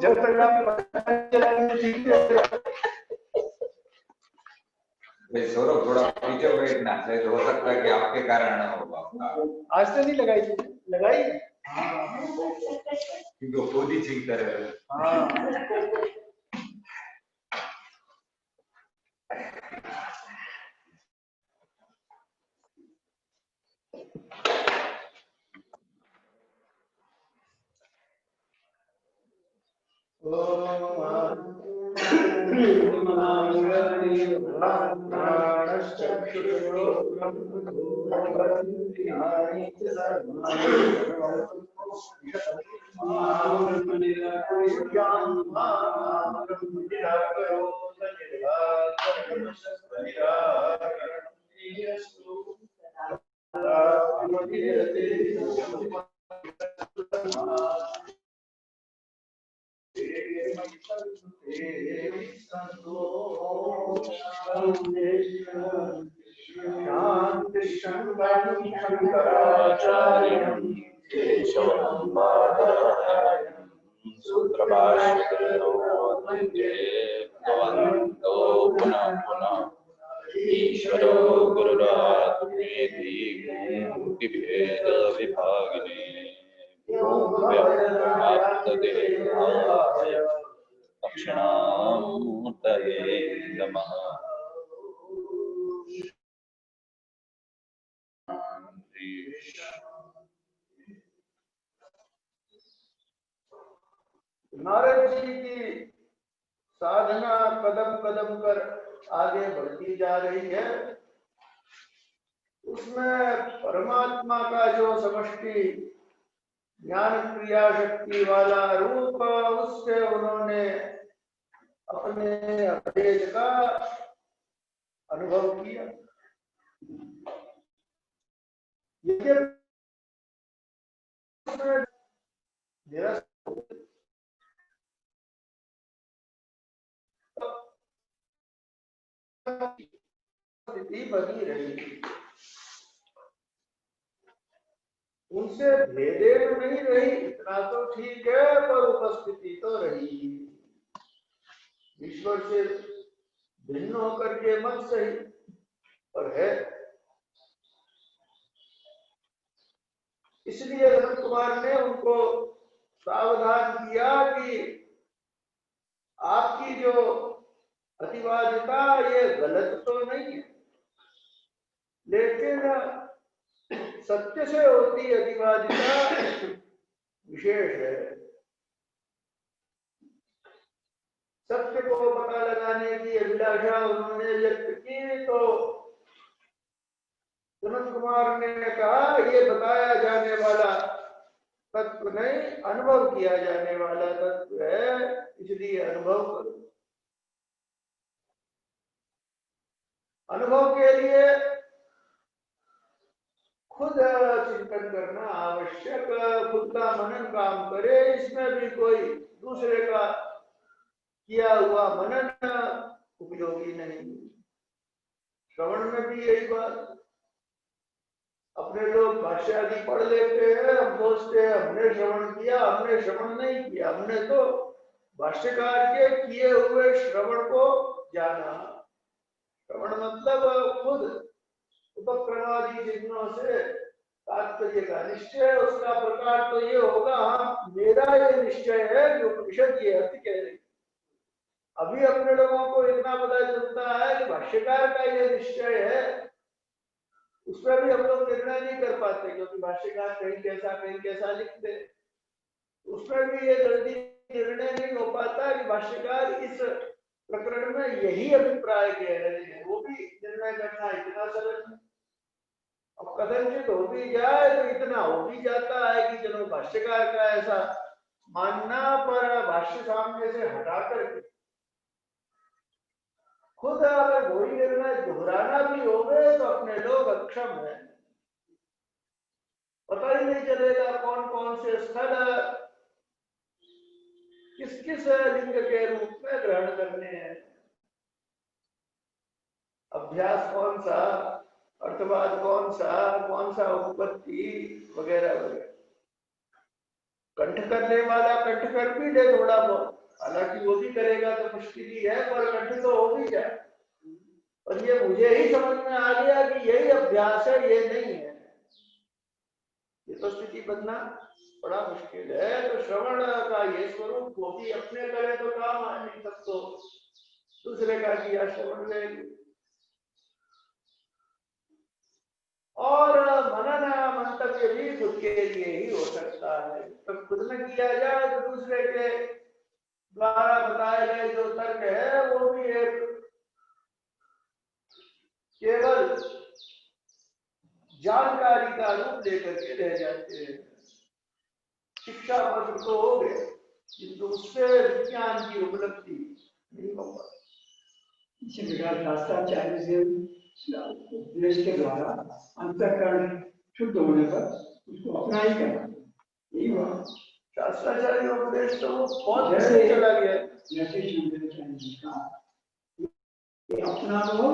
जब तक आप चलाएंगे ठीक रहेगा। सौरभ थोड़ा पीछे बैठना शायद हो सकता है कि आपके कारण हो। आज तो नहीं लगाई थी, लगाई क्योंकि खुद ही ठीक करे। हाँ शांति शंकराचार्यं केशवं बादरायणं सूत्रभाष्यकृतो वन्दे भगवन्तो पुनः पुनः ईश्वरो गुरुरात्मेति मूर्तिभेदविभागिने व्योमव्याप्तदेहाय दक्षिणामूर्तये नमः। नारद जी की साधना कदम कदम पर आगे बढ़ती जा रही है। उसमें परमात्मा का जो समष्टि ज्ञान क्रिया शक्ति वाला रूप, उससे उन्होंने अपने अभेद का अनुभव किया। स्थिति बनी रही, उनसे भेदे तो नहीं रही, इतना तो ठीक है, पर उपस्थिति तो रही। ईश्वर से भिन्न होकर के मत सही, पर है। इसलिए अनंत कुमार ने उनको सावधान किया कि आपकी जो अतिवादिता ये गलत तो नहीं है, लेकिन सत्य से होती अतिवादिता विशेष है। सत्य को पता लगाने की अभिलाषा उन्होंने व्यक्त की, तो अनंत कुमार ने कहा ये बताया जाने वाला तत्व नहीं, अनुभव किया जाने वाला तत्व है, इसलिए अनुभव करो। अनुभव के लिए खुद चिंतन करना आवश्यक, खुद का मनन काम करे, इसमें भी कोई दूसरे का किया हुआ मनन उपयोगी नहीं। श्रवण में भी यही बात, अपने लोग भाष्य आदि पढ़ लेते हैं, हम सोचते हैं हमने श्रवण किया, हमने श्रवण नहीं किया, हमने तो भाष्यकार के किए हुए श्रवण को जाना। श्रवण मतलब खुद उपक्रमादि चिन्हों से तात्पर्य का निश्चय, उसका प्रकार तो ये होगा, हाँ मेरा ये निश्चय है कि उपनिषद ये अर्थ कह रही। अभी अपने लोगों को इतना पता चलता है कि भाष्यकार का ये निश्चय है, उसमें भी हम लोग निर्णय नहीं कर पाते, क्योंकि भाष्यकार कहीं कैसा लिखते, उसमें भी ये जल्दी निर्णय नहीं हो पाता कि भाष्यकार इस प्रकरण में यही अभिप्राय कह रहे हैं। वो भी निर्णय करना इतना सरल है। अब कदाचित हो भी जाए तो इतना हो भी जाता है कि चलो भाष्यकार का ऐसा मानना, पर भाष्य सामने से हटा करके खुद अगर वही निर्णय दोहराना भी हो गए तो अपने लोग अक्षम है। पता ही नहीं चलेगा कौन कौन से स्थल किस किस लिंग के रूप में ग्रहण करने हैं, अभ्यास कौन सा, अर्थवाद कौन सा उपपत्ति वगैरह वगैरह। कंठ करने वाला कंठ कर भी ले थोड़ा बहुत, हालांकि वो भी करेगा तो मुश्किल ही है, पर कंठ तो हो भी जाए। और ये मुझे ही समझ में आ गया कि यही अभ्यास है, ये नहीं है। ये तो स्थिति बनना बड़ा मुश्किल है। तो श्रवण का ये स्वरूप वो भी अपने करे तो काम आ नहीं, तब तो दूसरे का किया श्रवण लेंगे। और मनन मंतव्य भी खुद के लिए ही हो सकता है। तो खुद में किया जाए तो दूसरे के द्वारा बताए गए जो तर्क है वो भी एक केवल जानकारी का रूप लेकर के रह जाते हैं। शिक्षा वर्ष तो हो गए, किंतु उससे विज्ञान की उपलब्धि नहीं हो पाती। इसी प्रकार शास्त्राचार्य से उपदेश के द्वारा अंतःकरण शुद्ध होने पर उसको अपना ही करना, यही हुआ। शास्त्राचार्य उपदेश तो बहुत जैसे चला गया, जैसे शंकराचार्य जी का अपना लो,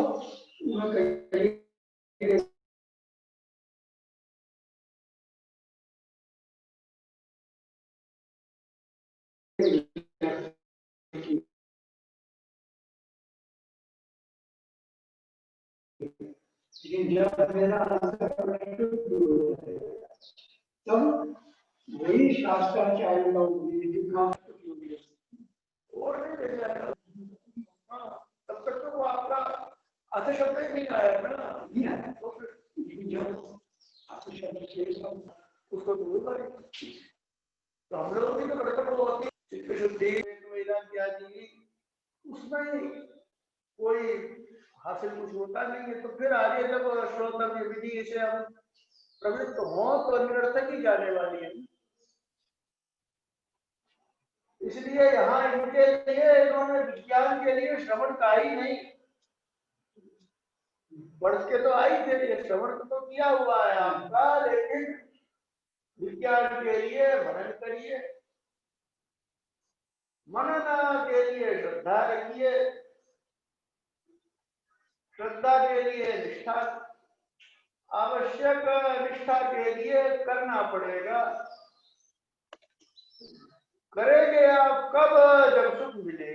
लेकिन जब मेरा तब वही शास्त्राचार्य का और नहीं रह जाएगा। तब तक तो वो आपका अर्थ शब्द ही नहीं आया ना, नहीं आया। तो फिर जब अर्थ शब्द उसको दूर करें। तो हम लोग भी तो बड़े होती चित्त शुद्धि इत्यादि, उसमें कोई हासिल कुछ होता नहीं है। तो फिर आगे जब श्रोतव्य विधि से हम प्रवृत्त हो तो निरर्थक ही जाने वाली है। इसलिए यहाँ इनके लिए इन्होंने विज्ञान के लिए श्रवण का ही नहीं, बढ़ के तो आई थे, श्रवण तो किया हुआ है आपका, लेकिन विज्ञान के लिए मनन करिए, मनन के लिए श्रद्धा रखिए, श्रद्धा के लिए निष्ठा, आवश्यक निष्ठा के लिए करना पड़ेगा। करेंगे आप कब? जब सुख मिले।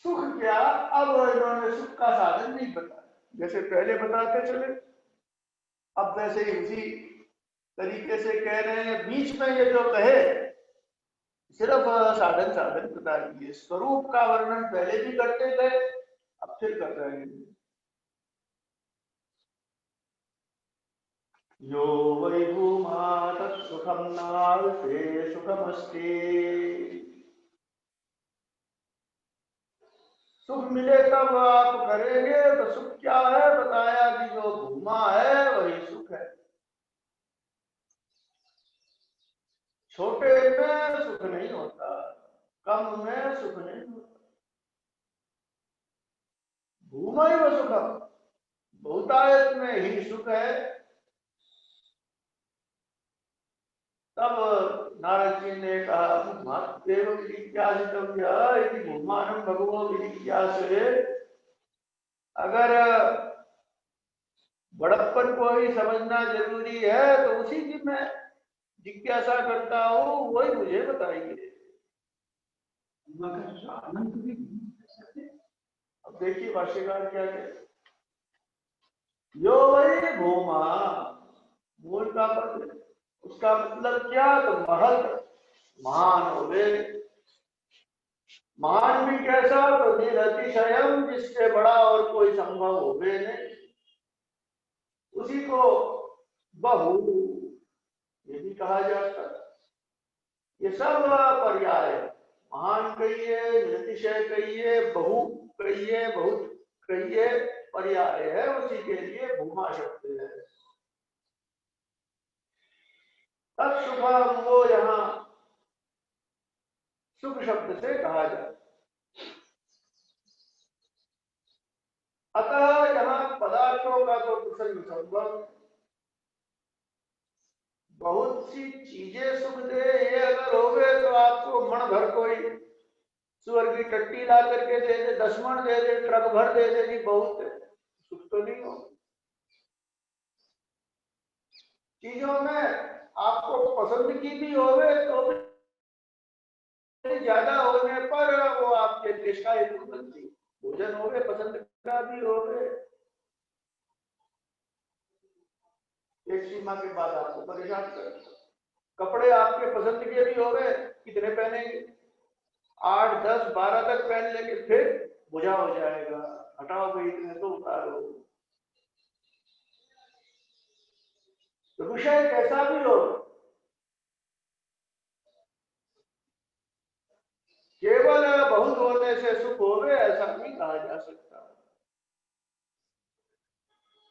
सुख क्या, अब इन्होंने सुख का साधन नहीं बताया, जैसे पहले बताते चले, अब वैसे ही उसी तरीके से कह रहे हैं। बीच में ये जो कहे सिर्फ साधन साधन बता दिए, स्वरूप का वर्णन पहले भी करते गए, अब फिर कर रहे हैं। यो वै भूमा तत्सुखम नास्ते सुखमस्ति। सुख मिले तब आप करेंगे, तो सुख क्या है बताया कि जो भूमा है वही सुख है। छोटे में सुख नहीं होता, कम में सुख नहीं होता। भूमा ही वो सुख, बहुतायत में ही सुख है। तब नारद जी ने कहा देव जिज्ञासितव्य भूमानं भगवो विजिज्ञासे। अगर बड़प्पन को ही समझना जरूरी है तो उसी की मैं जिज्ञासा करता हूँ, वही मुझे बताइए। अब देखिए भाष्यकार क्या कहते, यो वही भूमा, मूल का पद, उसका मतलब क्या? तो महत, महान हो गए। महान भी कैसा? तो निरतिशयम, जिससे बड़ा और कोई संभव हो गए नहीं, उसी को बहु ये भी कहा जाता है। ये सब पर्याय, महान कहिए, निरतिशय कहिए, बहु कहिए, बहुत कहिए, पर्याय है, उसी के लिए भूमा शब्द है। तत्सुखम, वो यहाँ सुख शब्द से कहा जाए। अतः यहाँ पदार्थों का तो प्रसंग संभव, बहुत सी चीजें सुख दे, ये अगर हो गए तो आपको मन भर कोई सुअर की टट्टी ला करके दे दे, 10 मन दे दे, ट्रक भर दे दे, बहुत है, सुख तो नहीं हो। चीजों में आपको पसंद की भी होवे तो भी ज्यादा होने पर वो आपके देश का एक बनती भोजन होवे, पसंद का भी होवे, एक सीमा के बाद आपको परेशान कर। कपड़े आपके पसंद के भी होवे, कितने पहनेंगे, 8, 10, 12 तक पहन लेंगे, फिर बुझा हो जाएगा, हटाओ भाई इतने तो उतारो। तो विषय कैसा भी हो, केवल बहुत होने से सुख होवे ऐसा नहीं कहा जा सकता।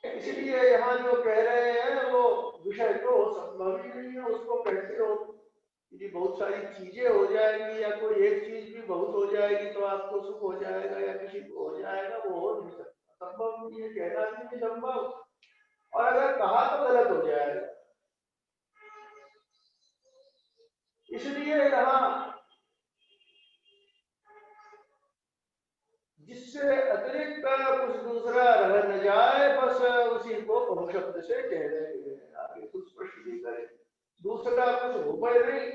इसलिए यहाँ जो कह रहे हैं वो विषय तो संभव ही नहीं है, उसको कहते हो कि बहुत सारी चीजें हो जाएंगी या कोई एक चीज भी बहुत हो जाएगी तो आपको सुख हो जाएगा या किसी को हो जाएगा, वो हो नहीं सकता, संभव नहीं है, कहना भी नहीं संभव, और अगर कहा तो गलत हो जाएगा। इसलिए यहाँ जिससे अतिरिक्त कुछ दूसरा रह न जाए, बस उसी को बहु शब्द से कह रहे हैं, आगे कुछ स्पष्ट नहीं करें, दूसरा कुछ उपाय नहीं,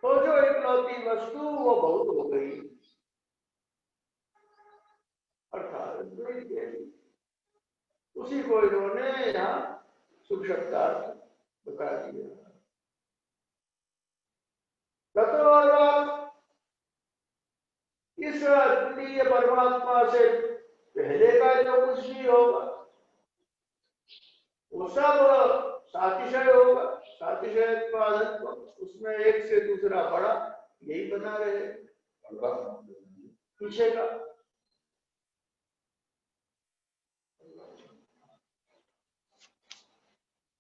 तो जो इकलौती वस्तु वो बहुत हो गई, अर्थात उसी को इन्होंने यहाँ शुभ शब्दार्थ बता दिया। इस अद्वितीय परमात्मा से पहले का जो कुछ भी होगा वो सब सातिशय होगा, सातिशय उसमें एक से दूसरा बड़ा यही बना रहे पीछे का।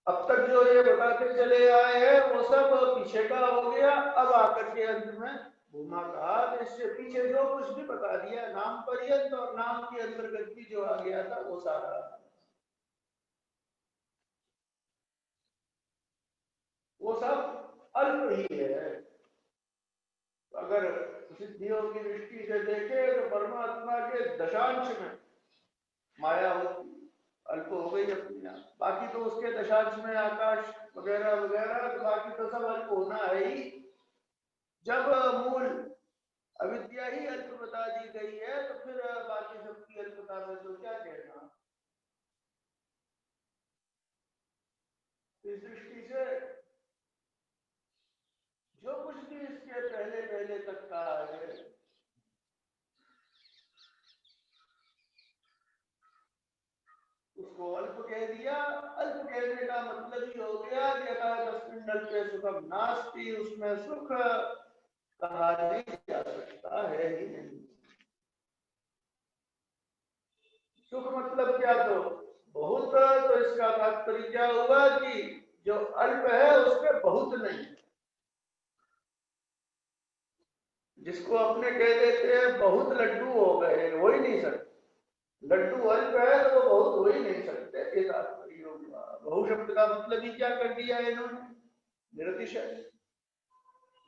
अब तक जो ये बताते चले आए हैं वो सब पीछे का हो गया, अब आकर के अंत में भूमा कहा, इससे पीछे जो कुछ भी बता दिया नाम पर्यंत और नाम के अंतर्गत भी जो आ गया था वो सारा, वो सब अल्प ही है। अगर सिद्धियों की दृष्टि से देखे तो परमात्मा के दशांश में माया होती, अल्प हो गई अपनी, बाकी तो उसके दशांश में आकाश वगैरह वगैरह, तो बाकी तो सब अल्प होना है ही। जब मूल अविद्या ही अल्प बता दी गई है तो फिर बाकी सबकी अल्पता में तो क्या कहना। इस दृष्टि से जो कुछ भी इसके पहले पहले तक का है उसको अल्प कह दिया। अल्प कहने का मतलब ही हो गया कि तस्मिन् अल्पे सुखम नास्ति, उसमें सुख कहा नहीं जा सकता है ही नहीं। सुख मतलब क्या, तो बहुत, तो इसका तात्पर्य क्या हुआ कि जो अल्प है उसमें बहुत नहीं, जिसको अपने कह देते हैं बहुत लड्डू हो गए, हो ही नहीं सकते, लड्डू अल्प है तो वो बहुत हो ही नहीं सकते, ये तात्पर्य होगा। बहु शब्द का मतलब ही क्या कर दिया इन्होंने, निरतिशय।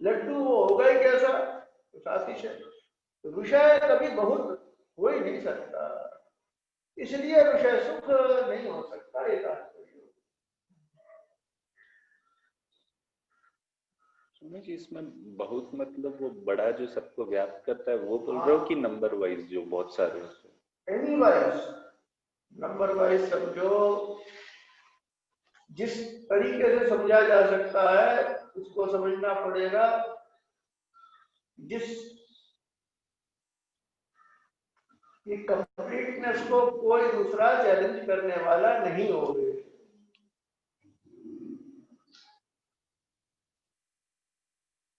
लड्डू वो होगा ही कैसा, तो सातिशय, तो विषय कभी बहुत हो ही नहीं सकता, इसलिए विषय सुख नहीं हो सकता, ये तात्पर्य। जी इसमें बहुत मतलब वो बड़ा जो सबको व्याप्त करता है वो बोल रहे हो कि नंबर वाइज जो बहुत सारे एनी वाइज, नंबर वाइज समझो, जिस तरीके से समझा जा सकता है उसको समझना पड़ेगा, जिस की कंप्लीटनेस को कोई दूसरा चैलेंज करने वाला नहीं होगा।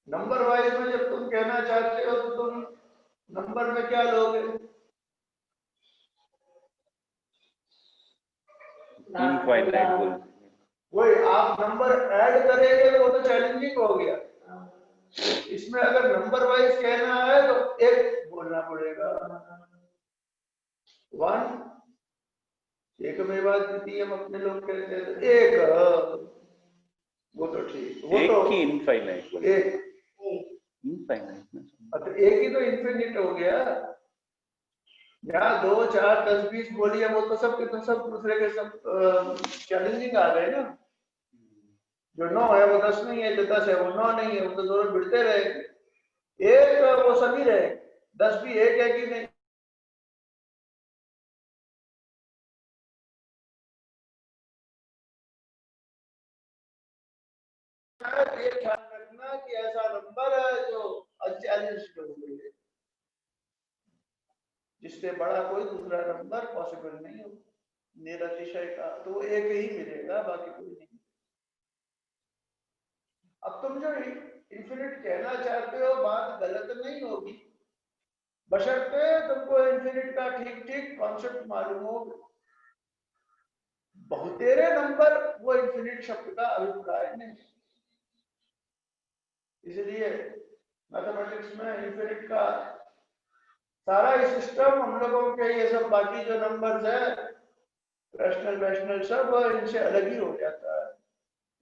नंबर वाइज में जब तुम कहना चाहते हो तो तुम नंबर में क्या लोगे, इनफाइनाइट, वही आप नंबर ऐड करेंगे वो तो चैलेंजिंग हो गया। इसमें अगर नंबर वाइज कहना है तो एक बोलना पड़ेगा, 1, एकमेव द्वितीयम अपने लोग कहते हैं, तो एक, वो तो ठीक, वो एक तो की इनफाइनाइट, एक इनफाइनाइट, अच्छा एक ही तो इन्फिनिट हो गया, यहाँ 2, 4, 10, 20 बोली है, वो तो सब दूसरे के सब चैलेंजिंग आ गए ना। जो 9 है वो 10 नहीं है, जो 10 है वो 9 नहीं है, वो तो दोनों भिड़ते रहेंगे। एक वो सभी रहे, 10 भी एक है कि नहीं। ये ख्याल रखना कि ऐसा नंबर है जो अनचैलेंज्ड हो गई है, जिससे बड़ा कोई दूसरा नंबर पॉसिबल नहीं हो निरतिशय का, तो वो एक ही मिलेगा, बाकी कोई नहीं। अब तुम जो इंफिनिट कहना चाहते हो बात गलत नहीं होगी, बशर्ते तुमको इंफिनिट का ठीक ठीक कॉन्सेप्ट मालूम हो। बहुतेरे नंबर वो इंफिनिट शब्द का अभिप्राय नहीं, इसलिए मैथमेटिक्स में इंफिनिट का सारा ही सिस्टम हम लोगों के ये सब बाकी जो नंबर्स है रैशनल वैशनल सब इनसे अलग ही हो जाता है।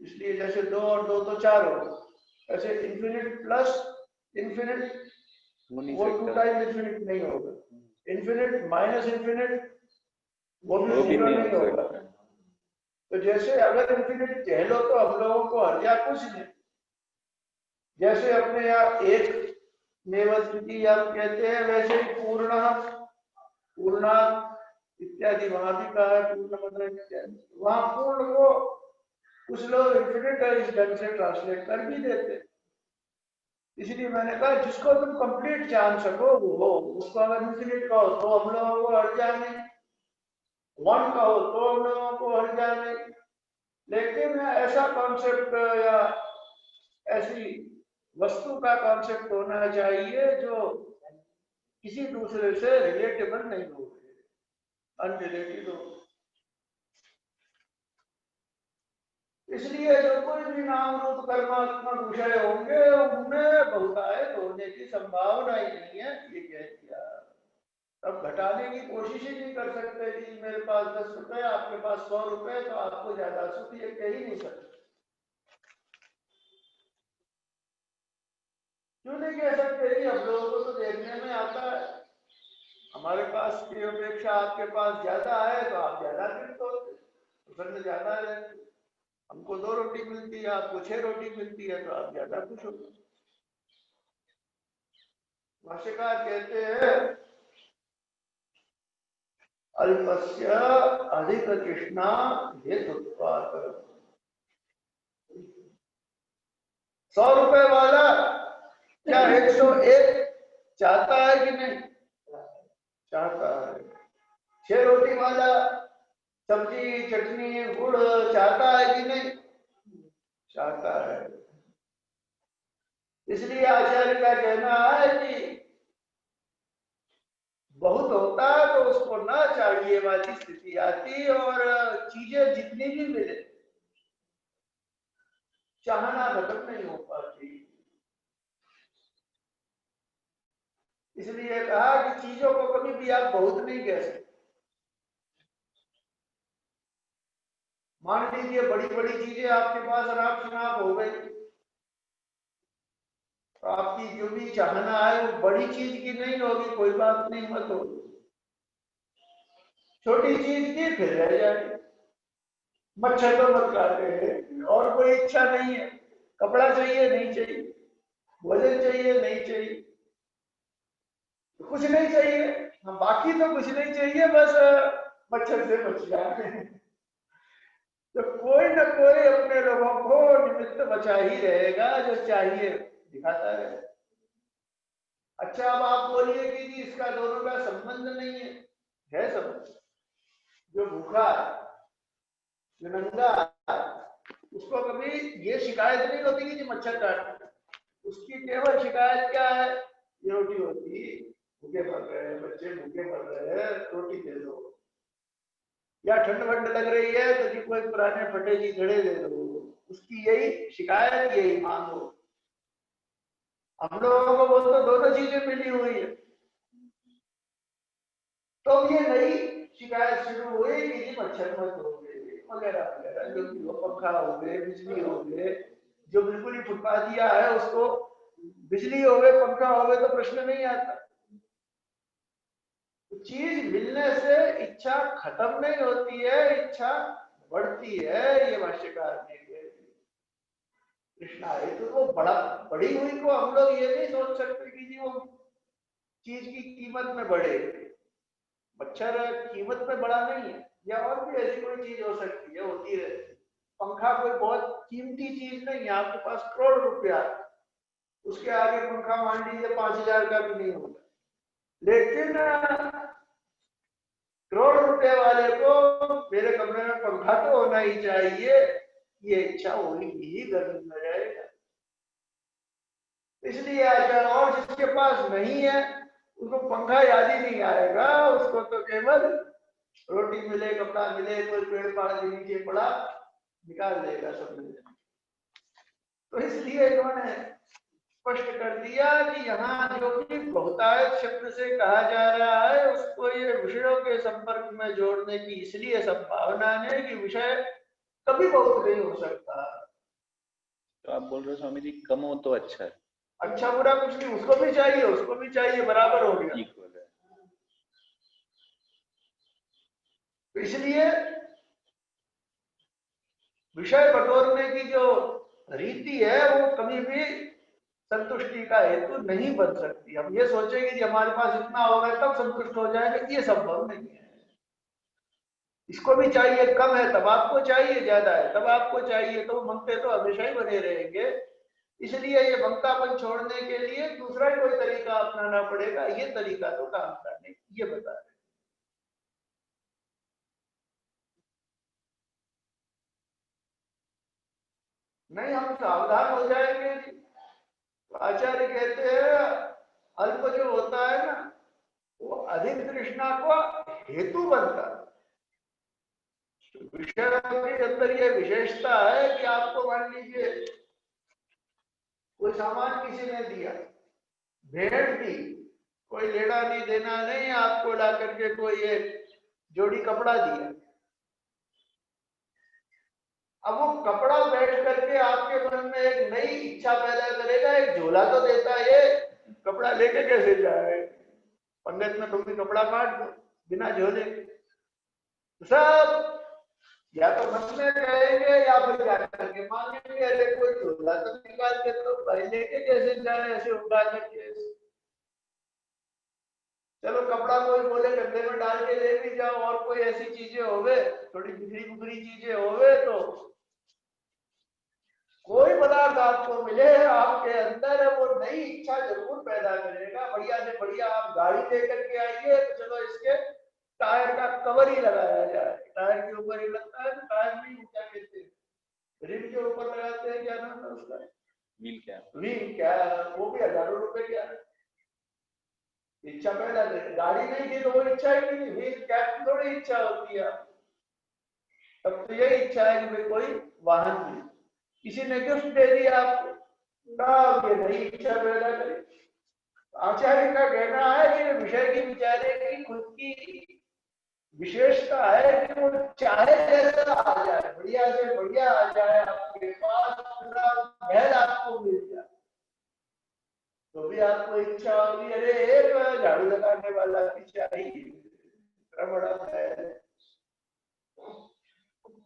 इसलिए जैसे 2 और 2 तो 4 हो, ऐसे इंफिनिट प्लस इंफिनिट वो 2 टाइम इंफिनिट नहीं होगा, इंफिनिट माइनस इंफिनिट वो भी पूरा नहीं होगा। तो जैसे अगर इंफिनिट कह लो तो हम लोगों को हर्जा कुछ नहीं, जैसे अपने यहाँ एक नेवस्थिति आप कहते हैं, वैसे ही पूर्ण पूर्णा इत्यादि वहां भी कहा है, पूर्ण मतलब इत्यादि, वहां पूर्ण को कुछ लोग इंफिनिट इस ढंग से ट्रांसलेट कर भी देते। इसलिए मैंने कहा जिसको तुम कंप्लीट जान सको वो हो, उसको अगर इंफिनिट कहो तो हम लोगों को हर जाने, 1 कहो तो हम लोगों को हर जाने, लेकिन ऐसा कॉन्सेप्ट या ऐसी वस्तु का कॉन्सेप्ट होना चाहिए जो किसी दूसरे से रिलेटेबल नहीं हो, अनरिलेटेड हो। इसलिए जो कोई भी नाम रूप कर्मात्मक विषय होंगे उनमें बहुतायत होने की संभावना ही नहीं है, ये कह दिया। तब घटाने की कोशिश ही नहीं कर सकते कि मेरे पास 10 रुपए आपके पास 100 रुपए तो आपको ज्यादा सुख, ये कह ही नहीं सकते। क्यों नहीं कह सकते? हम लोगों को तो देखने में आता है, हमारे पास की अपेक्षा आपके पास ज्यादा है तो आप ज्यादा तृप्त होते, प्रसन्न ज्यादा रहते। हमको 2 रोटी मिलती है, आपको 6 रोटी मिलती है तो आप ज्यादा खुश होते। भाष्यकार कहते हैं अल्पस्य अधिक तृष्णा हेतुत्वात्। 100 रुपए वाला क्या 101 चाहता है कि नहीं? चाहता है। 6 रोटी वाला सब्जी चटनी गुड़ चाहता है कि नहीं? चाहता है। इसलिए आचार्य का कहना है कि बहुत होता है तो उसको ना चाहिए वाली स्थिति आती, और चीजें जितनी भी मिले चाहना खत्म नहीं हो पाती। इसलिए कहा कि चीजों को कभी भी आप बहुत नहीं कह सकते। मान लीजिए बड़ी बड़ी चीजें आपके पास अनाप शनाप हो गई, तो आपकी जो भी चाहना है वो बड़ी चीज की नहीं होगी, कोई बात नहीं, मत हो। छोटी चीज की फिर रह जाएगी, मच्छर तो मत काटे हैं, और कोई इच्छा नहीं है, कपड़ा चाहिए नहीं चाहिए, भोजन चाहिए नहीं चाहिए, कुछ नहीं चाहिए, हम बाकी तो कुछ नहीं चाहिए, बस मच्छर से बच जाए। तो कोई ना कोई अपने लोगों को निमित्त बचा ही रहेगा जो चाहिए दिखाता है। अच्छा अब आप बोलिए कि इसका दोनों का संबंध नहीं है संबंध। जो भूखा जो नंगा उसको कभी ये शिकायत नहीं होती कि मच्छर काट, उसकी केवल शिकायत क्या है? ये रोटी होती, भूखे मर रहे हैं बच्चे, भूखे मर रहे हैं, रोटी दे दो। या ठंड वंड लग रही है तो जी कोई पुराने फटे जी घड़े दे दो, उसकी यही शिकायत, यही मांग हो। हम लोगों को वो तो दोनों चीजें मिली हुई है। तो ये नई शिकायत शुरू हुई कि मच्छर मत हो गए वगैरह वगैरह, जो भी हो, पंखा हो गए, बिजली हो गए, जो बिल्कुल ही फुटपा दिया है उसको, बिजली हो गए पंखा हो गए तो प्रश्न नहीं आता। चीज मिलने से इच्छा खत्म नहीं होती है, इच्छा बढ़ती है। ये भाष्यकार ने कृष्णा है तो वो बड़ी हुई को हम लोग ये नहीं सोच सकते कि जी वो चीज की कीमत में बढ़े। मच्छर कीमत में बड़ा नहीं है, या और भी ऐसी कोई चीज हो सकती है, होती है। पंखा कोई बहुत कीमती चीज नहीं है, आपके पास करोड़ रुपया, उसके आगे पंखा मान लीजिए 5,000 का भी नहीं होगा, लेकिन करोड़ रुपए वाले को मेरे कमरे में पंखा तो होना ही चाहिए, ये इच्छा होगी ही, गर्मी में रहेगा इसलिए आचार। और जिसके पास नहीं है उसको पंखा याद ही नहीं आएगा, उसको तो केवल रोटी मिले, कपड़ा मिले, कोई पेड़ पाड़ के नीचे पड़ा निकाल देगा सब मिल जाए। तो इसलिए इन्होंने स्पष्ट कर दिया कि यहाँ जो कि बहुतायत शब्द से कहा जा रहा है उसको ये विषयों के संपर्क में जोड़ने की इसलिए संभावना है कि विषय कभी बहुत नहीं हो सकता। तो आप बोल रहे हो स्वामी जी कम हो तो अच्छा है, अच्छा बुरा कुछ नहीं, उसको भी चाहिए, उसको भी चाहिए, बराबर हो गया। इक्वल है। तो इसलिए विषय बटोरने की जो रीति है वो कभी भी संतुष्टि का हेतु नहीं बन सकती। हम ये सोचेंगे कि हमारे पास इतना होगा तब संतुष्ट हो जाएगा, ये संभव नहीं है। इसको भी चाहिए, कम है तब आपको चाहिए, ज्यादा है तब आपको चाहिए, तो मंगते तो हमेशा ही बने रहेंगे। इसलिए ये मंगतापन छोड़ने के लिए दूसरा ही कोई तरीका अपनाना पड़ेगा, ये तरीका तो काम का नहीं, ये बता रहे। नहीं, हम सावधान हो जाएंगे। तो आचार्य कहते हैं अल्प जो होता है ना वो अधिक तृष्णा को हेतु बनता है। विषय के अंदर ये विशेषता है कि आपको मान लीजिए कोई सामान किसी ने दिया, भेंट दी, कोई लेना नहीं देना नहीं, आपको ला करके कोई एक जोड़ी कपड़ा दिया। अब वो कपड़ा बैठ करके आपके मन में एक नई इच्छा पैदा करेगा, एक झोला तो देता है, कपड़ा लेके कैसे जाए, पंडित में तुम भी कपड़ा काट दो बिना झोले। सब या तो मन में कहेंगे या फिर जा करके मांगेंगे, अरे कोई झोला तो निकाल के तो भाई लेके कैसे जाए ऐसे उठा करके। चलो कपड़ा कोई बोले गड्ढे में डाल के ले भी जाओ, और कोई ऐसी चीजें होवे, थोड़ी बिखरी बुखरी चीजें होवे, तो कोई पदार्थ आपको मिले आपके अंदर वो नई इच्छा जरूर पैदा करेगा। बढ़िया से बढ़िया आप गाड़ी लेकर के आइए तो चलो इसके टायर का कवर ही लगाया जाए, टायर के ऊपर ही लगता है, तो टायर नहीं, क्या कहते हैं रिम के ऊपर लगाते हैं, क्या नाम है उसका, व्हील कैप, व्हील कैप, वो भी हजारों रुपए की इच्छा पैदा करे। गाड़ी नहीं थी तो वो इच्छा ही नहीं, व्हील कैप की थोड़ी इच्छा होती है। तब तो यही इच्छा है कि भाई कोई वाहन मिले, किसी ने गिफ्ट दे दिया आपको, ये नई इच्छा पैदा करे। आचार्य का कहना है कि विषय की विचारे की खुद की विशेषता है कि वो चाहे जैसा आ जाए, बढ़िया से बढ़िया आ जाए, आपके पास पूरा महल आपको मिल जाए, तो भी आपको इच्छा होगी अरे एक झाड़ू लगाने वाला भी चाहिए, बड़ा महल।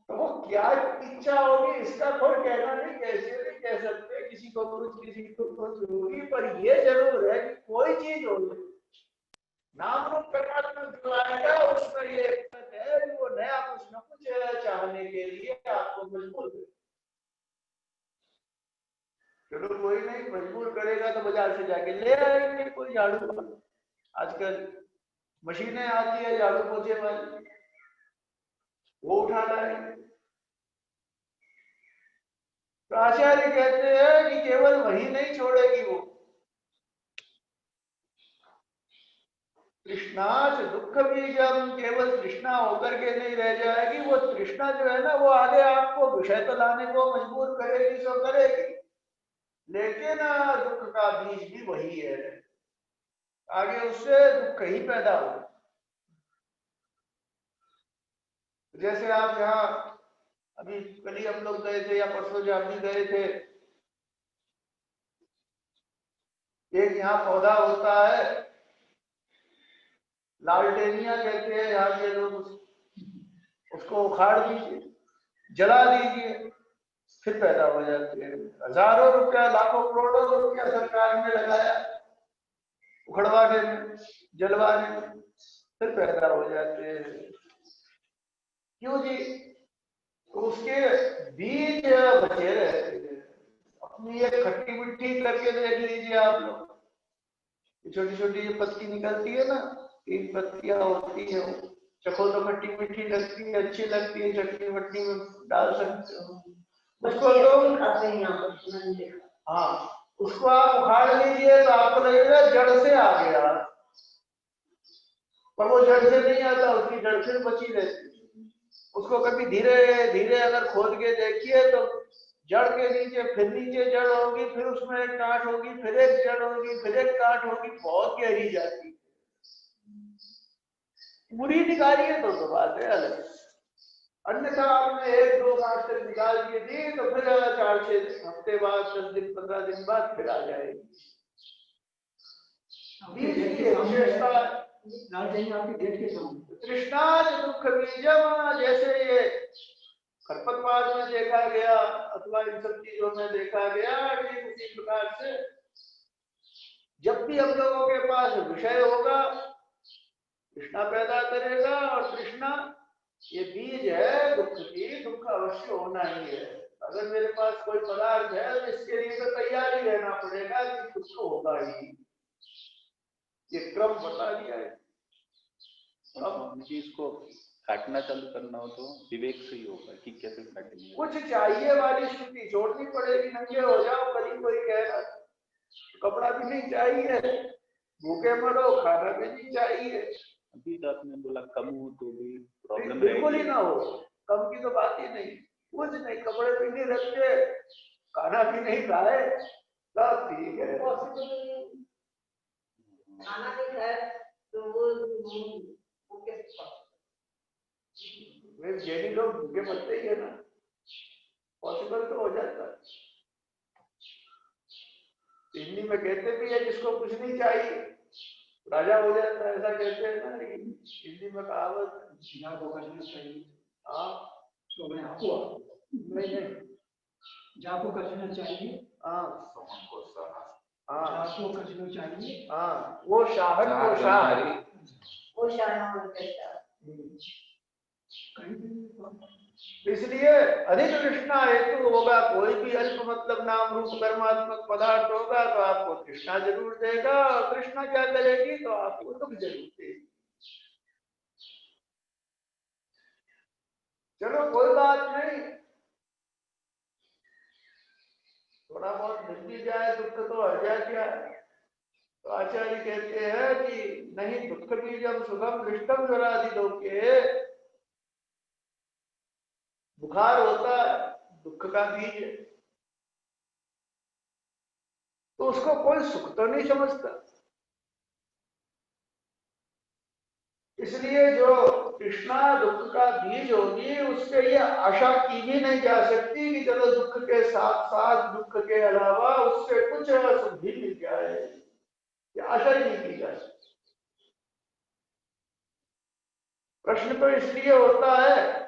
तो वो क्या इच्छा होगी इसका कोई कहना नहीं, कैसे नहीं कह सकते, किसी को कुछ किसी को कुछ होगी, पर ये जरूर है कि कोई चीज होगी नाम रूप परमात्मा जो आएगा उसमें ये है कि वो नया कुछ न कुछ चाहने के लिए आपको मजबूर करे। चलो कोई नहीं, मजबूर करेगा तो बाजार से जाके ले आएंगे कोई झाड़ू। आजकल मशीनें आती है झाड़ू पोछे वाली, वो उठा लाएंगे। तो आचार्य कहते हैं कि केवल वही नहीं छोड़ेगी वो, तृष्णाच दुख बीजम, केवल तृष्णा होकर के नहीं रह जाएगी, वो तृष्णा जो है ना वो आगे आपको विषय तो लाने को मजबूर करेगी, सो करेगी, लेकिन दुख का बीज भी वही है, आगे उससे दुख ही पैदा हो। जैसे आप यहाँ अभी कल ही हम लोग गए थे या परसों जामनी गए थे, एक यहाँ पौधा होता है लालटेनिया कहते हैं यहाँ के लोग उसको उखाड़ दीजिए, जला दीजिए, फिर पैदा हो जाते हैं। हजारों रुपया, लाखों करोड़ों रुपया सरकार ने लगाया उखड़वाने में, जलवाने में, फिर पैदा हो जाते हैं। क्यों जी? तो उसके बीज बचे रहते हैं। अपनी एक खट्टी मिट्टी करके देख लीजिए आप लोग, छोटी छोटी जो पत्ती निकलती है ना, 3 पत्तियां होती है, चखो तो खट्टी मीठी लगती है, अच्छी लगती है, चटनी वटनी में डाल सकते हो उसको। तो खाते हैं यहाँ पर। हाँ, उसको आप उखाड़ लीजिए तो आपको लगेगा जड़ से आ गया, पर वो जड़ से नहीं आता, उसकी जड़ से बची रहती है। उसको कभी धीरे धीरे अगर खोद के देखिए तो जड़ के नीचे फिर नीचे जड़ होगी, फिर उसमें एक गांठ होगी, फिर एक जड़ होगी, फिर एक गांठ होगी, बहुत गहरी जाती है। पूरी निकालिए तो बात है अलग, अन्यथा आपने 1-2 गांठ तक निकाल के दी तो फिर 4-6 हफ्ते बाद, 10 दिन 15 दिन बाद फिर आ जाएगी। तृष्णा दुख बीजम, जैसे ये खरपतवार में देखा गया अथवा इन सब चीजों में देखा गया, ठीक उसी प्रकार से जब भी हम लोगों के पास विषय होगा तृष्णा पैदा करेगा, और तृष्णा ये बीज है दुख की, दुख अवश्य होना ही है। अगर मेरे पास कोई पदार्थ है तो इसके लिए तो तैयार ही रहना पड़ेगा कि दुख होगा ही, ये क्रम बता दिया है। अब इसको काटना चालू करना हो तो विवेक से ही होगा कि कैसे काटेंगे। कुछ चाहिए वाली स्थिति छोड़नी पड़ेगी, नंगे हो जाओ, कहीं कोई कह रहा कपड़ा भी नहीं चाहिए, भूखे मरो, खाना भी नहीं चाहिए। अभी तो आपने बोला कम हो तो भी प्रॉब्लम बिल्कुल ही ना हो, कम की तो बात ही नहीं, कुछ नहीं, कपड़े भी नहीं रखते, खाना भी नहीं खाए, सब ठीक है। खाना भी खाए तो वो वे जैनी लोग भूखे मरते ही है ना, पॉसिबल तो हो जाता है। हिंदी में कहते भी है जिसको कुछ नहीं चाहिए राजा हो जाता है, ऐसा कहते हैं ना, लेकिन हिंदी में कहावत चाहिए। हाँ तो मैं आपको नहीं जाको करना चाहिए, हाँ जाको करना चाहिए, हाँ, वो शाहन को शाह, वो शाह करता इसलिए अधिक तृष्णा हेतु होगा, कोई भी अल्प मतलब नाम रूप कर्मात्मक पदार्थ होगा तो आपको तृष्णा जरूर देगा, और तृष्णा क्या करेगी तो आपको दुख जरूर देगी। चलो कोई बात नहीं, थोड़ा बहुत मिल भी जाए दुख तो हर जाए क्या। तो आचार्य कहते हैं कि नहीं, दुख बीजम सुगम दृष्टम जराधिलोके, बुखार होता है दुख का बीज है, तो उसको कोई सुख तो नहीं समझता। इसलिए जो तृष्णा दुख का बीज होगी उससे ये आशा की भी नहीं जा सकती कि चलो दुख के साथ साथ, दुख के अलावा उससे कुछ सुख भी मिल जाए, ये आशा ही नहीं की जा सकती। प्रश्न तो इसलिए होता है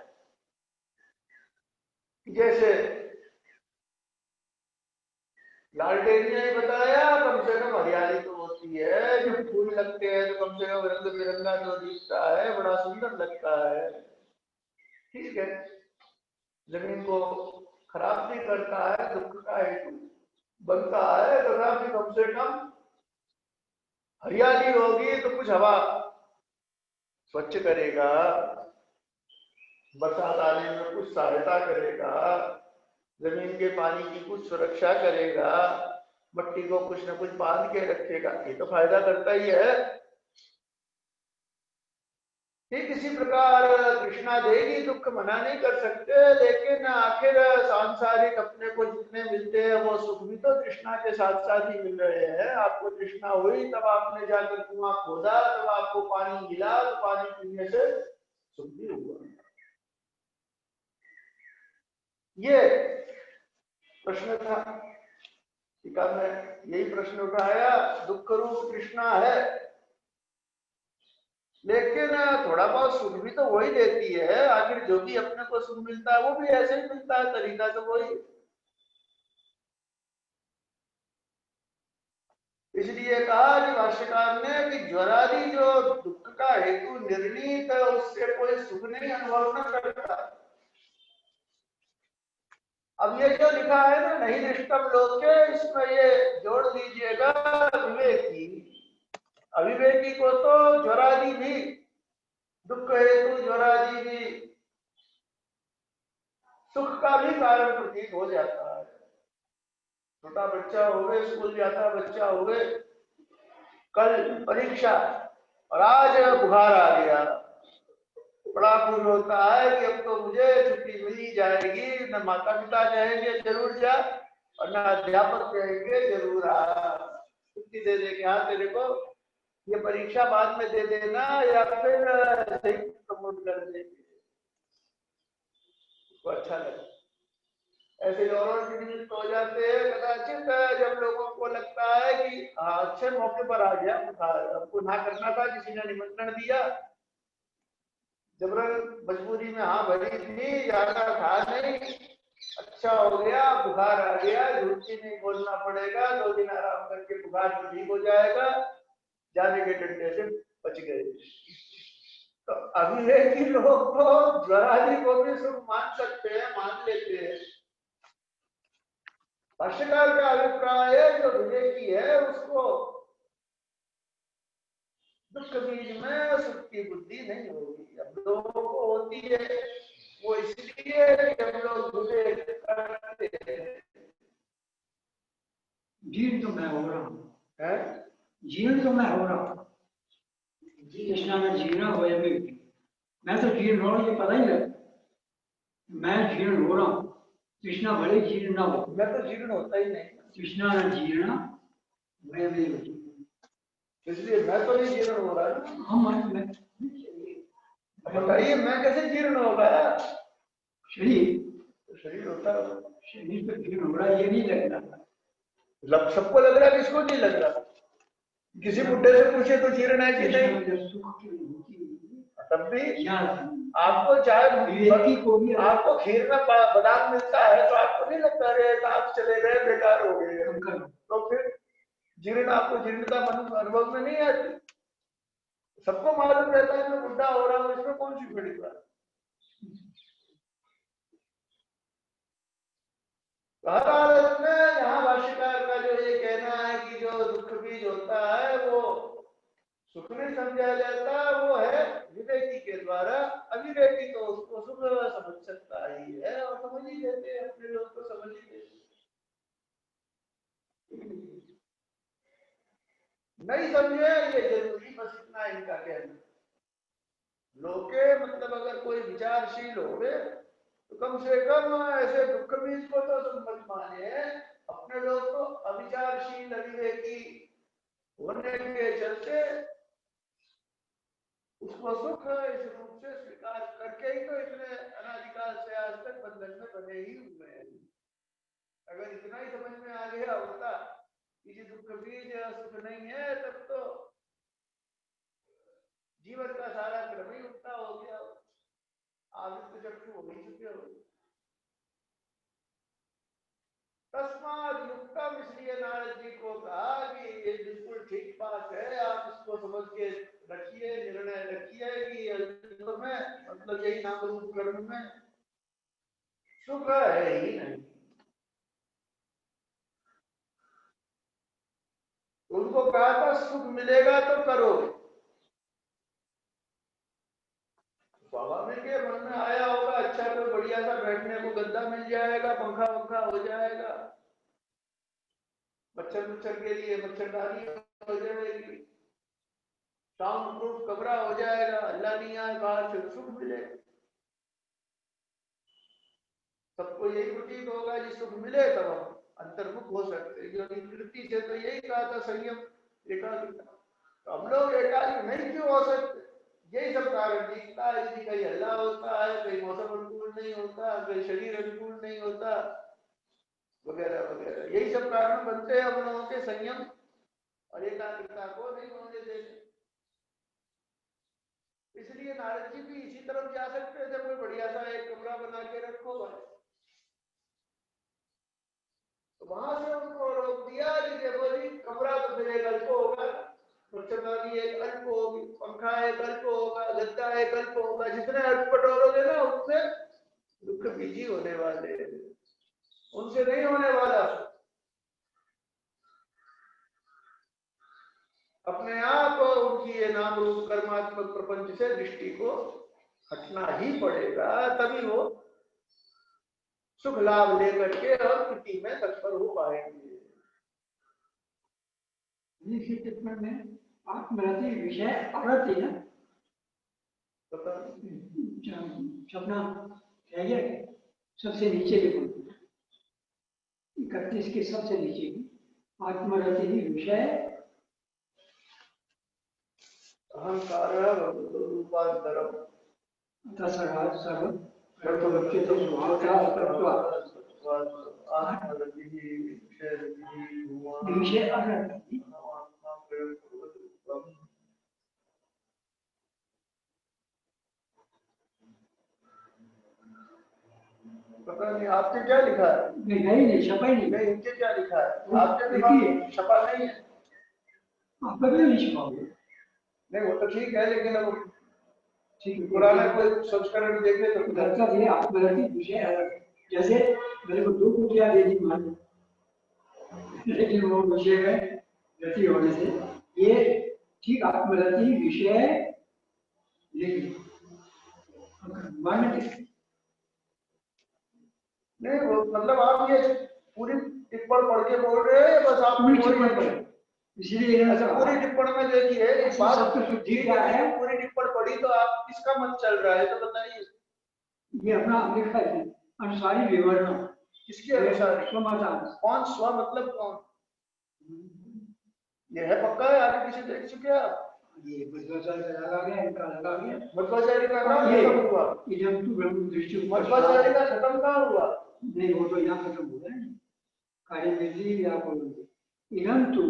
जैसे लालटेनिया ने बताया, कम से कम हरियाली तो होती है, जब फूल लगते हैं तो कम से कम रंग बिरंगा जो दिखता है बड़ा सुंदर लगता है, ठीक है, जमीन को खराब नहीं करता है, दुख का हेतु बनता है, तथापि कम से कम हरियाली होगी तो कुछ हवा स्वच्छ करेगा, बरसात आने में कुछ सहायता करेगा, जमीन के पानी की कुछ सुरक्षा करेगा, मट्टी को कुछ न कुछ बांध के रखेगा, ये तो फायदा करता ही है। ठीक इसी प्रकार तृष्णा देगी, दुख मना नहीं कर सकते, लेकिन आखिर सांसारिक अपने को जितने मिलते हैं वो सुख भी तो तृष्णा के साथ साथ ही मिल रहे हैं। आपको तृष्णा हुई तब आपने जाकर कुआं खोदा, तब आपको पानी मिला, तो पानी पीने से सुख भी हुआ। ये प्रश्न था, टीका में यही प्रश्न उठाया, दुख रूप तृष्णा है लेकिन थोड़ा बहुत सुख भी तो वही देती है। आखिर जो भी अपने को सुख मिलता है वो भी ऐसे ही मिलता है, तरीका तो वही। इसलिए कहा कि भाष्यकार ने कि ज्वरादि जो दुख का हेतु निर्णीत है उससे कोई सुख नहीं अनुभव न करता। अब ये जो लिखा है ना, नहीं निष्ठम लोके, इसमें ये जोड़ दीजिएगा विवेकी। अविवेकी को तो ज्वरादि भी, दुख हेतु ज्वरादि भी सुख का भी कारण प्रतीत हो जाता है। छोटा बच्चा हो गए, स्कूल जाता बच्चा हो गए, कल परीक्षा और आज बुखार आ गया, बड़ा खुश होता है कि अब तो मुझे छुट्टी मिल ही जाएगी। न माता पिता कहेंगे जरूर जा, और न अध्यापक कहेंगे जरूर आ, छुट्टी दे देंगे। हाँ तेरे को ये परीक्षा बाद में दे देना या फिर प्रमोट कर देंगे, उसको अच्छा लगे। ऐसे और निमित्त हो जाते हैं कदाचित, जब लोगों को लगता है कि अच्छे मौके पर आ गया बुखार, हमको ना करना था, किसी ने निमंत्रण दिया, जबरन मजबूरी में हाँ भरी थी, ज्यादा था नहीं, अच्छा हो गया, बुखार आ गया, झूठी नहीं बोलना पड़ेगा, 2 दिन आराम करके बुखार ठीक हो जाएगा, जाने के डंडे से बच गए। तो अविवेकी लोग तो ज्वरादि को भी सुख मान सकते हैं, मान लेते हैं। भाष्यकार का अभिप्राय है जो विवेकी है उसको दुख बीज में सुख की बुद्धि नहीं होगी। अब लोगों को होती है वो इसलिए कि हम लोग विवेक करते हैं। जीर्ण तो मैं हो रहा हूँ, हैं? जीर्ण तो मैं हो रहा हूँ, कृष्णा में जीर्ण हो या मैं तो जीर्ण हो रहा हूँ, ये पता ही लगता, मैं जीर्ण हो रहा हूँ, कृष्णा भले जीर्ण ना हो। मैं तो जीर्ण होता ही नहीं, कृष्णा न जीर्ण भयमेव। इसलिए मैं तो नहीं जीर्ण हो रहा है। हम मैं बताइए मैं कैसे जीर्ण होगा? शरीर शरीर होता है, शरीर पे जीर्ण हो रहा है, ये नहीं लगता। सबको लग रहा है, किसको नहीं लग रहा? किसी बुढ़े से पूछे तो जीर्ण है कि नहीं? सुख की होती तब भी है आपको चाहे विवेकी को भी आपको खीर में बादाम मिलता है तो आपको नहीं लगता अरे दांत चले गए, बेकार हो गए? तो फिर जीर्ण आपको जीर्णता अनुभव में नहीं आती? सबको मालूम रहता है मैं बुढ़ा हो रहा हूँ, इसमें कौन सी बड़ी बात? हर हालत में यहाँ भाष्यकार का जो ये कहना है कि जो दुख बीज होता है वो सुख नहीं समझा जाता, वो है विवेकी के द्वारा। अविवेकी तो उसको सुख समझ सकता ही है और समझ ही लेते हैं, अपने लोग तो समझ ही लेते। नहीं समझे ये जरूरी, बस इतना इनका कहना। लोके मतलब अगर कोई विचारशील हो तो कम से कम ऐसे दुख बीज को तो समझ माने। अपने लोग तो अविचारशील अविवेकी होने के चलते उसको सुख इस रूप से स्वीकार करके ही तो इतने अनादिकाल से आज तक बंधन में बने ही हुए हैं। अगर इतना ही समझ में आ गया होता कि दुख बीज सुख नहीं है, तब तो जीवन का सारा क्रम ही उल्टा हो गया। आदित्य चक्षु हो ही चुके हो। तस्मात युक्तम, इसलिए नारद जी को कहा कि ये बिल्कुल ठीक बात है, आप इसको समझ के रखिए, निर्णय रखिए कि अल्प में मतलब यही नाम रूप कर्म में सुख है ही नहीं। उनको कहा था सुख मिलेगा तो करोगे। स्वाभाविक है, मन में आया होगा अच्छा कोई बढ़िया सा बैठने को गद्दा मिल जाएगा, पंखा पंखा हो जाएगा, मच्छर के लिए मच्छरदानी हो जाएगी, साउंड प्रूफ कमरा हो जाएगा, अल्लाह नहीं आए बाहर से सुख मिलेगा। सबको यही प्रतीत होगा कि सुख मिले तब हम अंतर्मुख हो सकते। जो निवृत्ति से तो यही कहा था संयम एकाग्रता, तो हम लोग एकाग्र नहीं क्यों हो सकते? यही सब कारण दिखता है कि कहीं हल्ला होता है, कहीं मौसम अनुकूल नहीं होता, कहीं शरीर अनुकूल नहीं होता, वगैरह वगैरह। यही सब कारण बनते हैं हम लोगों के संयम और एकाग्रता को नहीं होने देते। इसलिए नारद जी भी इसी तरफ जा सकते थे, कोई बढ़िया सा एक कमरा बना के रखो भाई। तो वहां से उनको रोक दिया कि देखो जी कमरा तो फिर एक अल्प होगा, भी एक अल्प होगी, पंखा एक अल्प होगा, गद्दा एक अल्प होगा, जितने अल्प पटोरोगे ना उससे दुख बीजी होने वाले, उनसे नहीं होने वाला। अपने आप उनकी ये नाम रूप कर्मात्मक प्रपंच से दृष्टि को हटना ही पड़ेगा, तभी वो सुख लाभ लेकर के और कृति में तत्पर हो पाएंगे। में आत्मरति विषय अरति है सपना है ये सबसे नीचे देखो 31 के सबसे नीचे आत्मरति विषय अहंकार रूपांतरम तसराज सब कर्तव्य तो स्वभावता तत्व आत्मरति विषय अरति पता नहीं आपने क्या लिखा है? नहीं छपा ही नहीं, इनके क्या लिखा है? आपके दिमाग छपा नहीं है। आपका भी नहीं छपा हुआ। नहीं वो तो ठीक है, लेकिन अब ठीक है पुराना कोई संस्करण देखे तो करता है आत्मरति विषय अलग। जैसे मेरे को 2 कुटिया दे दी मान, लेकिन वो विषय में रति होने से ये ठीक आत्मरति विषय नहीं वो मतलब आप ये पूरी टिप्पण पढ़ के बोल रहे हैं, बस आप पूरी टिप्पण पढ़े इसीलिए पूरी टिप्पण में देखिए इस बात सब तो शुद्धि का है। पूरी टिप्पण पढ़ी तो आप किसका मन चल रहा है तो बताइए। ये अपना लिखा है अनुसारी विवरण किसके अनुसार? समाचार कौन स्व मतलब कौन? ये है पक्का है? आगे किसी देख चुके आप? ये मध्वाचार्य का लगा गया, इनका लगा गया। मध्वाचार्य का नाम खत्म हुआ। इदम तु ब्रह्म दृष्टि मध्वाचार्य का खत्म कहाँ हुआ? नहीं वो तो यहाँ खत्म हो गया कार्य विधि या इदम तु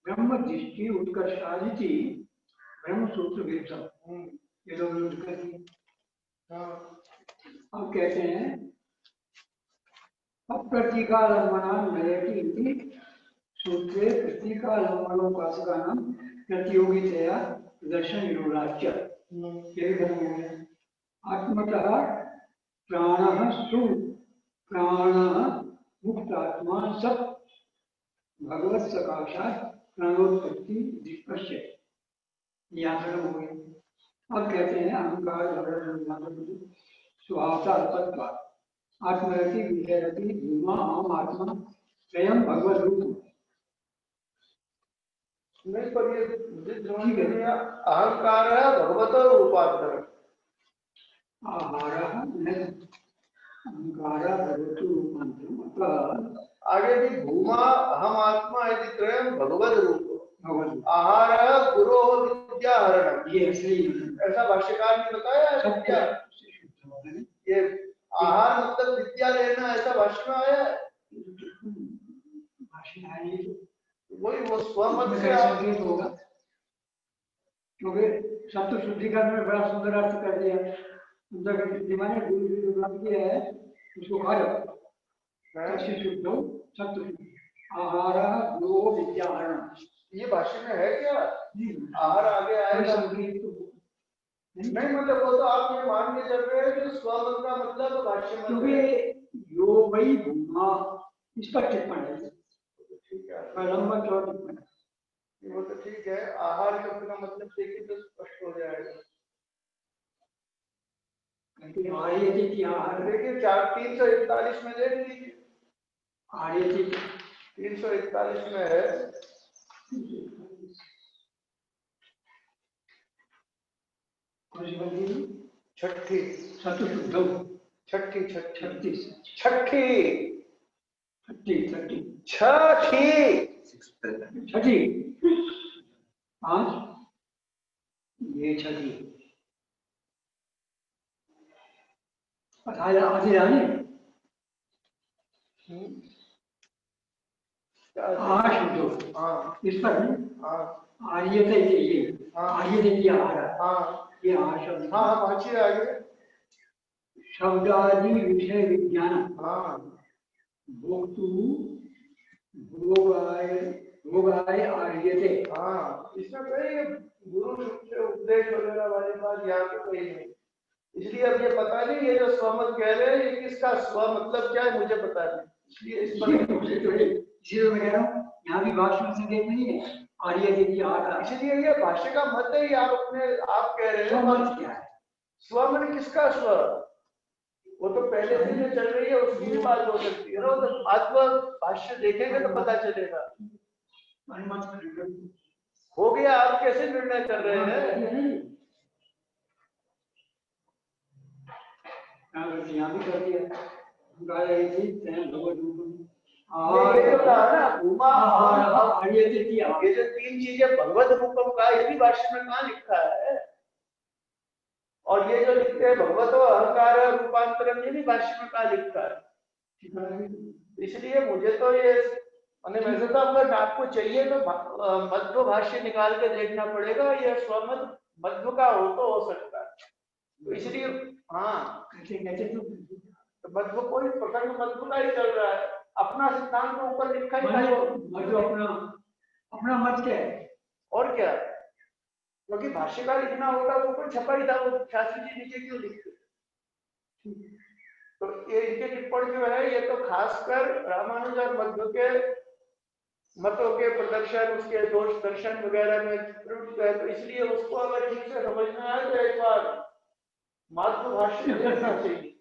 ब्रह्म दृष्टि उत्कर्षादिति ब्रह्म सूत्र भेदम ये लोग विरोध कर दिए। अब कहते हैं अप्रतीकालंबना नयति सूत्रे प्रतीकालंबनोपासकानां प्रतियोगितया प्रदर्शन विरोधाच्य ये भी खत्म हो गया। आत्मतः प्राणः सु प्राणः मुक्तात्मा सत् भगवत सकाशात् प्राणोत्पत्ति दिक्पश्य यहाँ खत्म हो गया। अब कहते हैं अहंकार स्वभावता तत्व आत्मरति विषयरति धूमा अहम आत्मा स्वयं भगवत रूप। नहीं पर ये अहंकार है भगवत रूपांतर। आहार अहंकार भगवत रूपांतर आगे भी भूमा अहम आत्मा यदि त्रयं भगवत रूप आहार गुरो विद्याहरण ये सही ऐसा भाष्यकार ने बताया है। विद्या ये आहार मतलब विद्या लेना ऐसा भाष्य में आया है। वही वो स्वमत से होगा क्योंकि सत्व शुद्धिकरण में बड़ा सुंदर अर्थ कर दिया। दिमाग गुरु किया है उसको खा जाओ शुद्ध सत्व आहार गुरो विद्याहरण ये भाष्य में है क्या? आहार आगे आएगा नहीं मतलब वो तो आप ये मान के चल रहे हैं कि स्वमत का मतलब भाष्य में क्योंकि यो वही भूमा इस पर टिप्पण है। ठीक है लंबा चौड़ा टिप्पण वो तो ठीक है। आहार शब्द का मतलब देखिए तो स्पष्ट हो जाएगा। देखिए 341 में देख लीजिए। आर्य 341 में है छठी छठी छठी छठी पांच ये छठी आधी रानी 8 इस पर आर्य थे ये आर्य थे आहार ये हाँ शब्द हाँ हाँ वाचिए आगे। शब्दादि विषय विज्ञान हाँ भोक्तु भोगाय भोगाय आर्यते। हाँ, इसमें कहीं गुरु से उपदेश वगैरह वाली बात यहाँ पे कहीं नहीं। इसलिए अब ये पता नहीं ये जो स्वमत कह रहे हैं ये किसका स्व मतलब क्या है मुझे पता नहीं, इसलिए इस पर इसीलिए मैं कह रहा हूँ यहाँ भी भाषण में संकेत नहीं है आर्य यदि आका। इसलिए ये भाष्य का मत है, आप अपने आप कह रहे हैं स्वमत क्या है? स्व मन किसका स्व, वो तो पहले से जो चल रही है उसकी भी बात हो सकती है ना, वो तो आत्मा भाष्य देखेंगे तो पता चलेगा। अनुमत हो गया, आप कैसे निर्णय कर रहे हैं? यहाँ भी कर दिया भगवत ये जो कहा ना उमा और आर्य यदि आका, ये जो तीन चीजें भगवत रूपम का, ये भी भाष्य में कहाँ लिखा है? और ये जो लिखते हैं भगवतो अहंकार रूपांतरम, ये भी भाष्य में कहाँ लिखा है? इसलिए मुझे तो ये वैसे तो अगर आपको चाहिए तो मध्व भाष्य निकाल के देखना पड़ेगा, यह स्वमत मध्व का हो तो हो सकता है, तो इसलिए हाँ तो मध्व कोई प्रसंग मध्व का ही चल रहा है, अपना सिद्धांत तो ऊपर लिखा ही है अपना मत क्या है और क्या, क्योंकि भाष्य का लिखना होता वो ऊपर छपा ही था, वो शास्त्री जी नीचे क्यों लिखते? तो ये इनके टिप्पणी जो है ये तो खासकर रामानुज और मध्व के मतों के प्रदर्शन, उसके दोष दर्शन वगैरह में प्रवृत्त है, तो इसलिए उसको अगर ठीक से समझना है तो एक बार मातृभाष्य देखना चाहिए।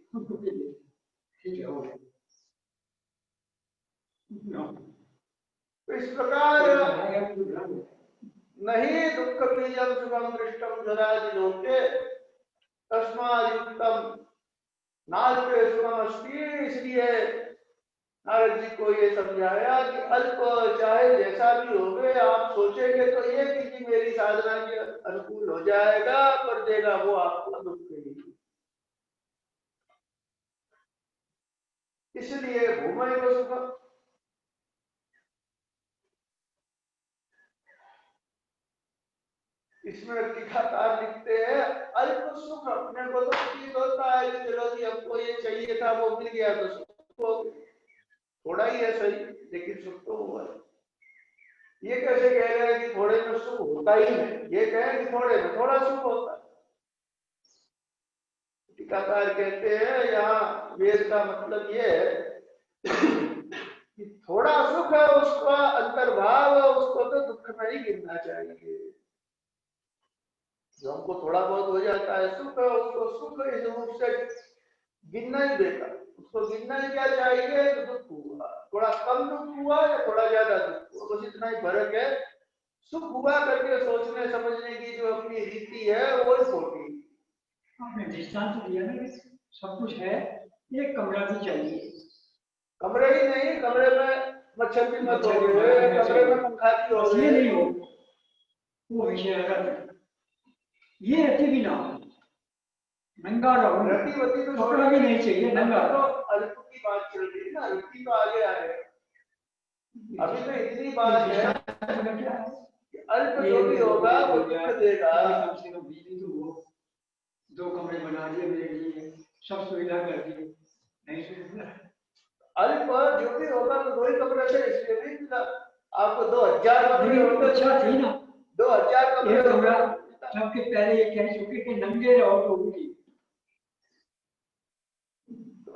तो इस प्रकार नहीं दुख बीजम सुखम दृष्टम जरादि लोके तस्माद्युक्तम नाल्पे सुखम अस्ति, इसलिए नारद जी को ये समझाया कि अल्प चाहे जैसा भी हो गए आप सोचेंगे तो ये कि मेरी साधना के अनुकूल हो जाएगा, पर देगा वो आपको दुख के लिए। इसलिए भूमि को सुख, इसमें टीकाकार लिखते हैं अल्प सुख अपने को तो प्रतीत होता है कि चलो जी हमको ये चाहिए था वो मिल गया तो सुख थोड़ा ही है सही, लेकिन सुख तो हुआ है। ये कैसे कह रहे हैं कि थोड़े में सुख होता ही है, ये कहें कि थोड़े में थोड़ा सुख होता है। टीकाकार कहते हैं यहाँ वेद का मतलब ये है कि थोड़ा सुख है उसका अंतर्भाव, उसको तो दुख में ही गिनना चाहिए। जो हमको थोड़ा बहुत हो जाता है सुख, उसको सुख इस रूप से गिनना ही देगा, उसको गिनना ही क्या चाहिए? तो दुख हुआ, थोड़ा कम दुख हुआ या थोड़ा ज्यादा दुख हुआ, बस इतना ही फर्क है। सुख हुआ करके सोचने समझने की जो अपनी रीति है वो छोटी। आपने दृष्टांत दिया ना, सब कुछ है, एक कमरा भी चाहिए। कमरे ही नहीं, कमरे में मच्छर भी मत हो गए, कमरे में पंखा भी हो गए, नहीं हो वो विषय अलग, ये रति भी ना हो, नंगा रहो, रतिवती तो कपड़ा भी नहीं चाहिए, नंगा तो अल्प की बात चल रही है ना, रति तो आगे आए, अभी तो इतनी बात है कि अल्प जो भी होगा वो दुख देगा। कम से कम बिजली तो वो 2 कमरे बना दिए मेरे लिए, सब सुविधा कर दी, नहीं सुविधा अल्प जो भी होगा तो 2 ही कमरे से, इसलिए भी मिला आपको 2000 कमरे होते, अच्छा थी ना 2000 कमरे कमरा। सबके पहले ये कह चुके कि नंगे रहो तो होगी,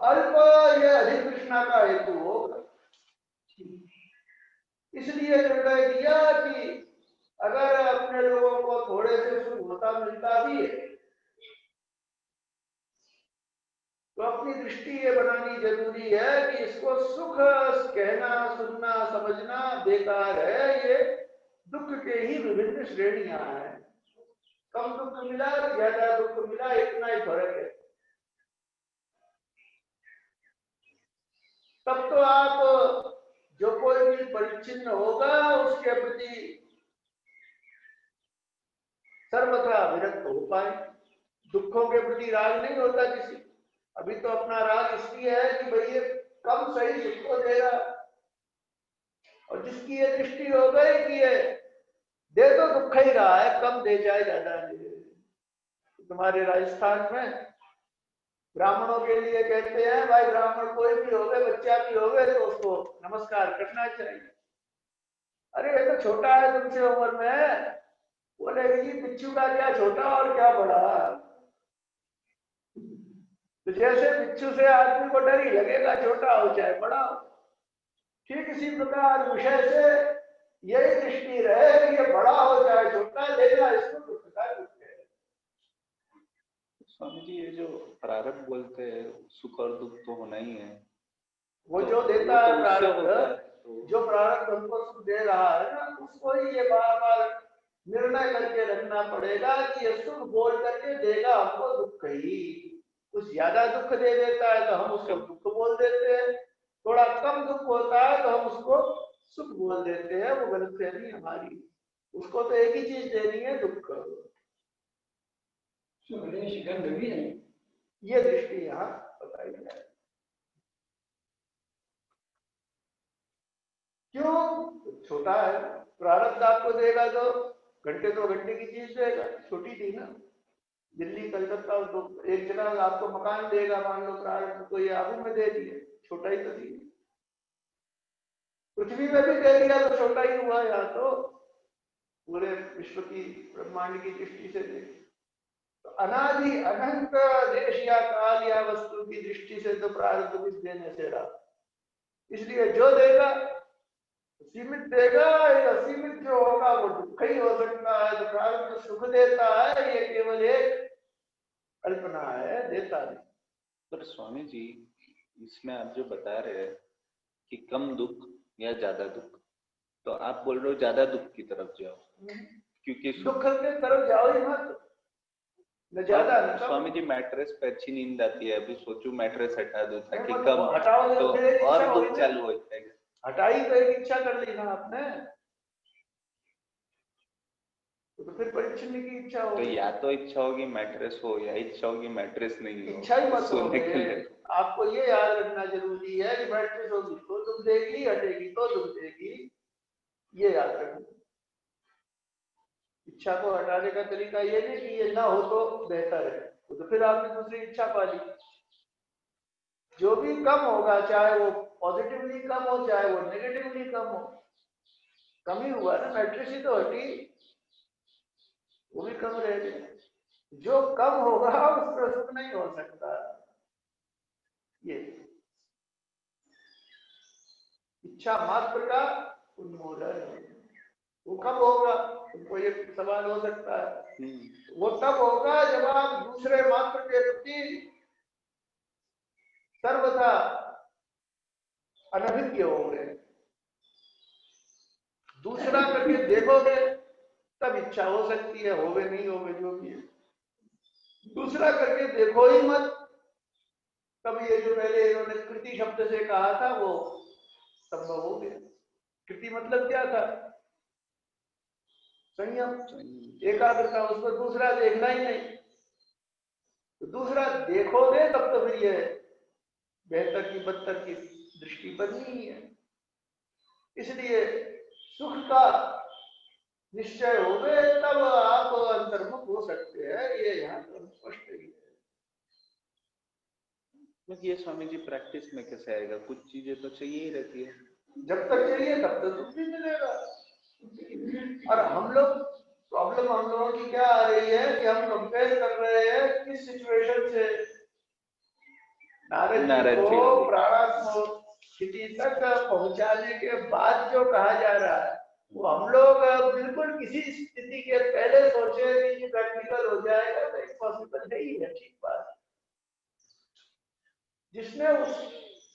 अल्प ये अधिक कृष्णा का हेतु होगा। इसलिए निर्णय दिया कि अगर अपने लोगों को थोड़े से सुख होता मिलता भी है तो अपनी दृष्टि ये बनानी जरूरी है कि इसको सुख कहना, सुनना, समझना बेकार है। ये दुख के ही विभिन्न श्रेणियां हैं, कम दुख मिला ज्यादा दुख मिला इतना ही फर्क है। तब तो आप जो कोई भी परिच्छिन्न होगा उसके प्रति सर्वथा विरक्त हो पाए। दुखों के प्रति राग नहीं होता किसी, अभी तो अपना राग इसलिए है कि भाई ये कम सही सुख को देगा, और जिसकी ये दृष्टि हो गई कि ये दे तो दुख ही रहा है, कम दे जाए ज्यादा दे, तुम्हारे राजस्थान में ब्राह्मणों के लिए कहते हैं भाई ब्राह्मण कोई भी होवे, बच्चा भी होवे तो उसको नमस्कार करना चाहिए। अरे ये तो छोटा है तुमसे उम्र में। बोले जी बिच्छू का क्या छोटा और क्या बड़ा। तो जैसे बिच्छू से आदमी को डर ही लगेगा, छोटा हो चाहे बड़ा हो, ठीक इसी प्रकार विषय से यही दृष्टि रहे कि ये बड़ा हो चाहे छोटा, लेना इसको दुख का दुख है। स्वामी जी ये जो प्रारब्ध बोलते हैं सुख और दुख तो होना ही है, वो जो देता है प्रारब्ध, तो जो प्रारब्ध हमको सुख दे रहा है ना, उसको ही ये बार बार निर्णय करके रखना पड़ेगा कि ये सुख बोल करके देगा हमको दुख ही। कुछ ज्यादा दुख दे देता है तो हम उसको दुख बोल देते हैं, थोड़ा कम दुख होता है तो हम उसको सुख बोल देते हैं। वो गलतफहमी हमारी। उसको तो एक ही चीज देनी है, दुख। गंध भी नहीं। ये दृष्टि यहाँ बताई जाए। क्यों? छोटा है, प्रारब्ध आपको देगा तो घंटे 2 घंटे की चीज देगा, छोटी थी ना। दिल्ली कलकत्ता तो एक जगह आपको मकान देगा, मान लो प्रारब्ध तो ये आबू में दे दिए, छोटा ही तो दिए। पृथ्वी में भी दे दिया तो छोटा ही हुआ। यहाँ तो पूरे विश्व की ब्रह्मांड की दृष्टि से देखे तो अनादि अनंत देश या काल या वस्तु की दृष्टि से तो प्रारब्ध कुछ देने से रहा। इसलिए जो देगा सीमित देगा, या सीमित जो होगा वो दुख ही हो सकता है। तो प्रारब्ध सुख देता है, ये केवल एक कल्पना है, देता नहीं। पर स्वामी जी इसमें आप जो बता रहे हैं कि कम दुख या ज्यादा दुख, तो आप बोल रहे हो ज्यादा दुख की तरफ जाओ, क्योंकि दुख के तरफ जाओ ही मत, न ज्यादा न कम। स्वामी जी मैट्रेस पे अच्छी नींद आती है, अभी सोचू मैट्रेस हटा दो ताकि नहीं, कम, हटाओ तो फिर एक और इच्छा दुख होगी। चालू हो जाएगा। हटाई तो एक इच्छा कर ली ना आपने, तो फिर परिच्छिन्न की इच्छा तो होगी। या तो इच्छा होगी मैट्रेस हो या इच्छा होगी मैट्रेस नहीं हो, इच्छा ही मत सोने के होगी। लिए। आपको ये याद रखना जरूरी है कि मैट्रिक्स होगी तो दुख देगी, हटेगी तो दुख देगी, ये याद रखना। इच्छा को हटाने का तरीका ये नहीं कि ये ना हो तो बेहतर है, तो फिर आपने दूसरी इच्छा पा ली। जो भी कम होगा, चाहे वो पॉजिटिवली कम हो चाहे वो नेगेटिवली कम हो, कम ही हुआ ना। मैट्रिक्स ही तो हटी, वो भी कम रह गया। जो कम होगा उसका सुख नहीं हो सकता। ये इच्छा मात्र का उन्मूलन, वो कब होगा? तुमको ये सवाल हो सकता है। वो तब होगा जब आप दूसरे मात्र के प्रति सर्वथा अनभिज्ञ होंगे। दूसरा करके देखोगे तब इच्छा हो सकती है, होवे नहीं होवे जो भी है। दूसरा करके देखो ही मत, तब ये जो पहले इन्होंने कृति शब्द से कहा था वो संभव हो गया। कृति मतलब क्या था? संयम, एकाग्रता। उसको दूसरा देखना ही नहीं। तो दूसरा देखोगे तब तो फिर ये बेहतर की बदतर की दृष्टि बननी ही है। इसलिए सुख का निश्चय हो गए तब आप अंतर्मुख हो सकते हैं। ये यहाँ पर स्पष्ट ही है। ये स्वामी जी प्रैक्टिस में कैसे आएगा? कुछ चीजें तो चाहिए ही रहती है। जब तक चाहिए तब तक दुख भी मिलेगा। और हम लोग प्रॉब्लम हम लोगों की क्या आ रही है कि हम कंपेयर कर रहे हैं किस सिचुएशन से। नारद जी को प्राणात्म स्थिति तक पहुंचाने के बाद जो कहा जा रहा है वो हम लोग बिल्कुल किसी स्थिति के पहले सोचे कि प्रैक्टिकल हो जाएगा, तो इम्पॉसिबल नहीं है। ठीक बात। जिसने उस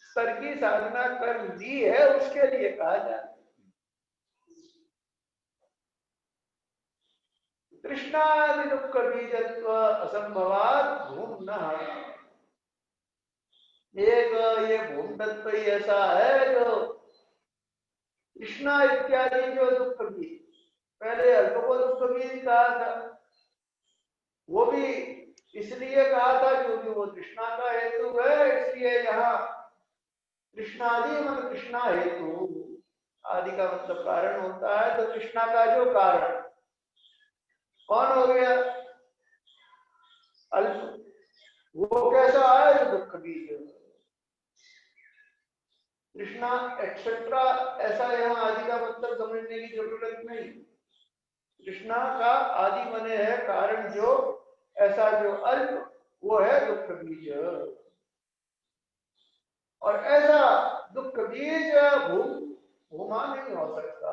स्तर की साधना कर ली है उसके लिए कहा जा रहा है। तृष्णादि दुख बीजत्व असंभवात भूम्ना। एक ये भूम तत्व ही ऐसा है जो तृष्णा इत्यादि जो दुख भी, पहले अल्प को दुख भी कहा था, वो भी इसलिए कहा था क्योंकि वो तृष्णा का हेतु है। इसलिए यहाँ तृष्णादि मतलब तृष्णा हेतु, आदि का मतलब कारण होता है। तो तृष्णा का जो कारण कौन हो गया? अल्प, वो कैसा है जो दुख बीज है। कृष्णा एक्सेट्रा ऐसा यहाँ आदि का मतलब समझने की जरूरत नहीं। कृष्णा का आदि बने है कारण जो, ऐसा जो अल्प वो है दुख बीज। और ऐसा दुख बीज भूमा नहीं हो सकता।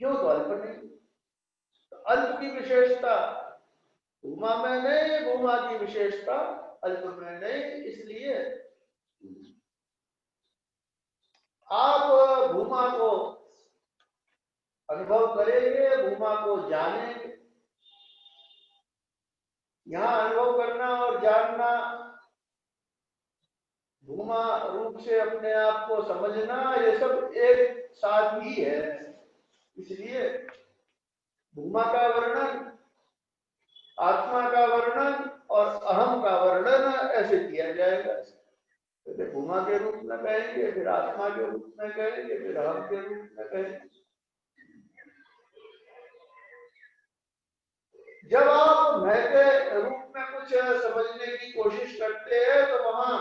क्यों? तो अल्प नहीं। तो अल्प की विशेषता भूमा में नहीं, भूमा की विशेषता अल्प में नहीं। इसलिए आप भूमा को अनुभव करेंगे, भूमा को जानेंगे। यहाँ अनुभव करना और जानना, भूमा रूप से अपने आप को समझना, ये सब एक साथ ही है। इसलिए भूमा का वर्णन, आत्मा का वर्णन और अहम का वर्णन ऐसे किया जाएगा। पहले भूमा के रूप में कहेंगे, फिर आत्मा के रूप में कहेंगे, फिर अहम के रूप में कहेंगे। जब आप मैं के रूप में कुछ समझने की कोशिश करते हैं तो वहां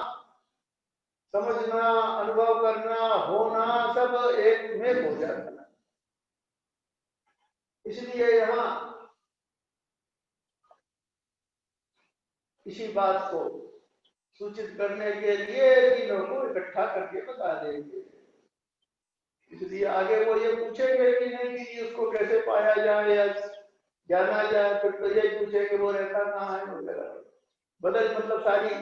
समझना, अनुभव करना, होना सब एक में हो जाता है। इसलिए यहाँ इसी बात को सूचित करने के लिए तीनों को इकट्ठा करके बता देंगे। इसलिए आगे वो ये पूछेंगे कि नहीं कि उसको कैसे पाया जाए या जाना जाए, फिर तो यही पूछेंगे वो रहता कहाँ है वगैरह। बदल मतलब सारी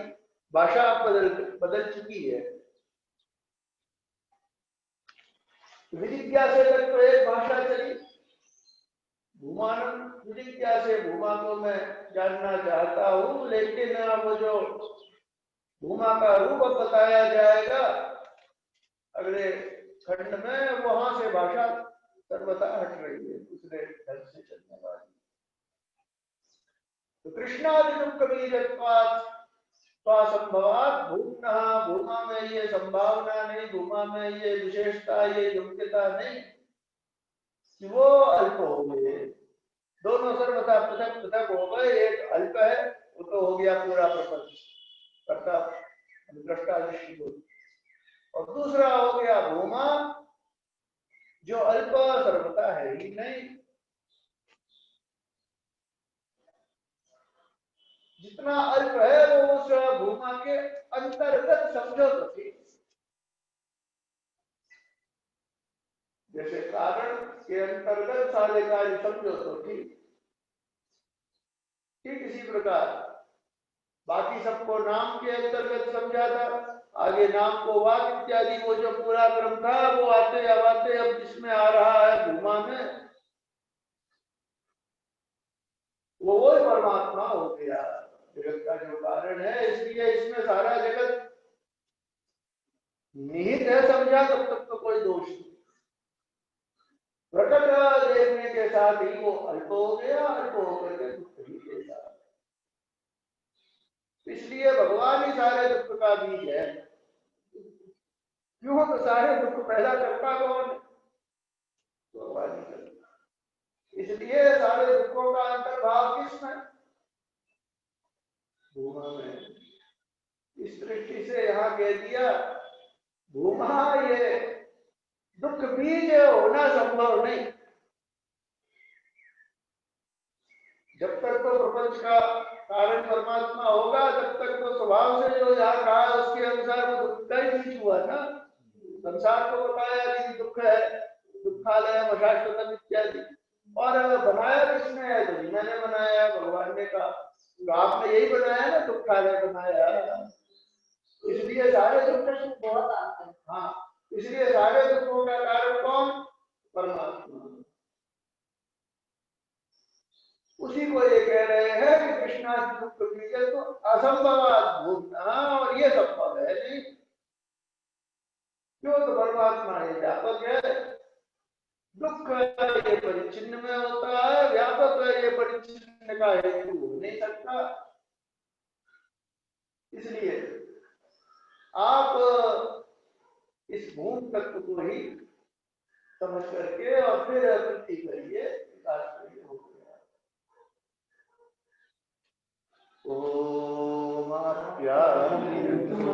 भाषा बदल चुकी है। विजिज्ञा से तक तो एक भाषा चली, भूमान विजिज्ञा से भूमा को मैं जानना चाहता हूँ, लेकिन वो जो भूमा का रूप बताया जाएगा अगले खंड में, वहां से भाषा सर्वथा हट रही है, दूसरे ढंग से चलने वाली। तो कृष्णादि दुख बीजत्वात् स्वसंभवात् भूम्नः, भूमा में ये संभावना नहीं, भूमा में ये विशेषता, ये योग्यता नहीं कि वो अल्प हो गए। दोनों सर्वथा पृथक पृथक हो गए। एक अल्प है, वो तो हो गया पूरा प्रपंच करता दृष्टा दृष्टि, और दूसरा हो गया भूमा जो अल्प सर्वथा है ही नहीं। जितना अल्प है वो उस भूमा के अंतर्गत समझो तो ठीक। जैसे कारण के अंतर्गत सारे कार्य समझो तो ठीक। ठीक इसी प्रकार बाकी सबको नाम के अंतर्गत समझा था, आगे नाम को वाक इत्यादि वो जो पूरा क्रम था वो आते अब जिसमें आ रहा है भूमा में, वो परमात्मा हो गया, जगत का जो कारण है। इसलिए इसमें सारा जगत निहित है समझा तब तक तो कोई दोष नहीं। प्रकट देखने के साथ ही वो अल्प हो गया, अल्प होकर के दुख ही देगा। इसलिए भगवान ही सारे दुख का बीज है। क्यों? तो सारे दुख पैदा करता कौन? भगवान ही करता। इसलिए सारे दुखों का अंतर्भाव किसमें? भूमा में। इस दृष्टि से यहाँ कह दिया भूमा ये दुख बीज होना संभव नहीं। जब तक तो प्रपंच का कारण परमात्मा होगा, तब तक तो स्वभाव से जो यहाँ कहा उसके अनुसार वो दुख का ही बीज हुआ ना। संसार को बताया कि दुख है, दुखालय अशाश्वतम इत्यादि, और बनाया किसने है? तो मैंने बनाया, भगवान ने कहा तो आपने यही बनाया ना, दुखालय बनाया। इसलिए सारे दुख बहुत आते हैं। हाँ, इसलिए सारे दुखों का कारण कौन? परमात्मा। उसी को ये कह रहे हैं कि कृष्णा दुख बीज तो असंभवात् भूम्ना, और ये संभव है नहीं। क्यों? तो परमात्मा ये व्यापक है। दुख ये परिचिन्न में होता है, व्यापक है, ये परिचिन्न का हेतु हो नहीं सकता। इसलिए आप इस भूम तत्व को ही समझ करके और फिर वृत्ति करिए, विकास करिए, हो गया। ओम आप्यायन्तु